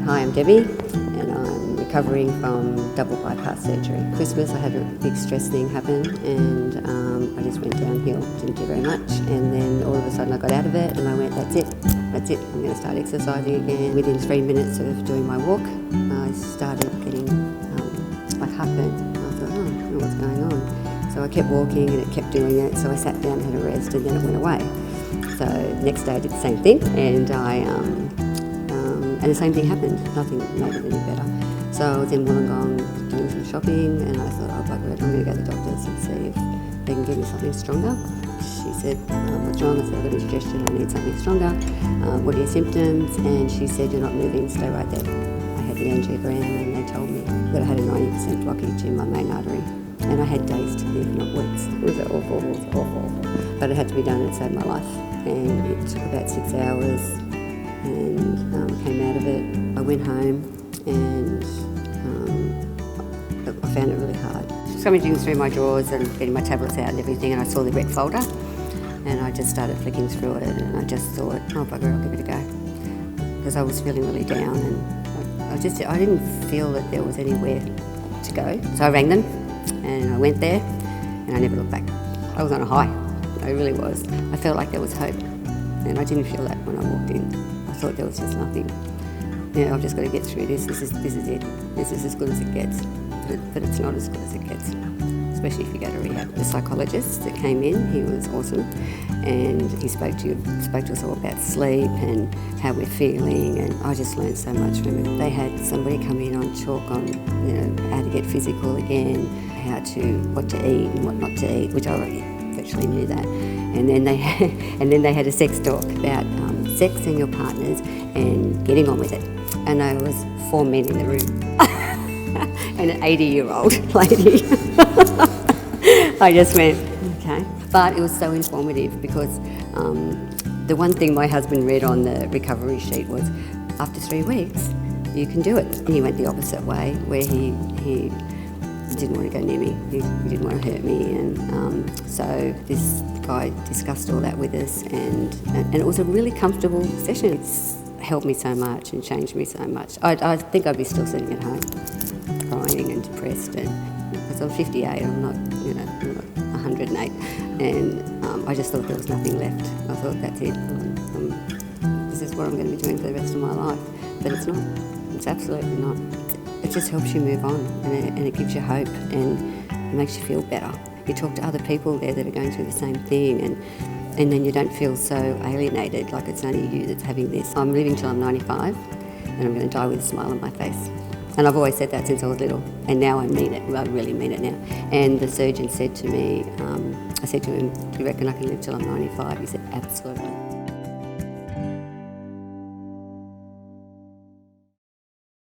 Hi, I'm Debbie and I'm recovering from double bypass surgery. Christmas I had a big stress thing happen and I just went downhill, didn't do very much, and then all of a sudden I got out of it and I went, that's it, I'm going to start exercising again. Within 3 minutes of doing my walk, I started getting like heartburn. I thought, oh, I don't know what's going on. So I kept walking and it kept doing it, so I sat down and had a rest and then it went away. So next day I did the same thing and and the same thing happened, nothing made it any better. So I was in Wollongong doing some shopping and I thought, oh bugger it, I'm going to go to the doctors and see if they can give me something stronger. She said, what's wrong? I said, I've got indigestion, I need something stronger. What are your symptoms? And she said, you're not moving, stay right there. I had the angiogram and they told me that I had a 90% blockage in my main artery. And I had days to live, not weeks. It was awful, But it had to be done and it saved my life. And it took about 6 hours and I came out of it. I went home and I found it really hard. Scrummaging through my drawers and getting my tablets out and everything, and I saw the red folder and I just started flicking through it and I just thought, oh bugger, I'll give it a go. Because I was feeling really down and I didn't feel that there was anywhere to go. So I rang them and I went there and I never looked back. I was on a high, I really was. I felt like there was hope and I didn't feel that when I walked in. I thought there was just nothing. You know, I've just got to get through this. This is it. This is as good as it gets. But it's not as good as it gets, especially if you go to rehab. The psychologist that came in, he was awesome, and he spoke to us all about sleep and how we're feeling, and I just learned so much from him. They had somebody come in on talk on, you know, how to get physical again, what to eat and what not to eat, which I already virtually knew that. And then they had a sex talk about sex and your partners and getting on with it. And there was 4 men in the room and an 80-year-old lady. I just went, okay. But it was so informative because the one thing my husband read on the recovery sheet was after 3 weeks you can do it. And he went the opposite way, where he didn't want to go near me, he didn't want to hurt me, and so this guy discussed all that with us, and it was a really comfortable session. It's helped me so much and changed me so much. I think I'd be still sitting at home crying and depressed, and because I'm 58, I'm not 108, and I just thought there was nothing left. I thought that's it, this is what I'm going to be doing for the rest of my life, but it's not. It's absolutely not. It just helps you move on, and it gives you hope, and it makes you feel better. You talk to other people there that are going through the same thing, and then you don't feel so alienated, like it's only you that's having this. I'm living till I'm 95, and I'm going to die with a smile on my face. And I've always said that since I was little, and now I mean it. I really mean it now. And the surgeon said to me, I said to him, do you reckon I can live till I'm 95? He said, absolutely.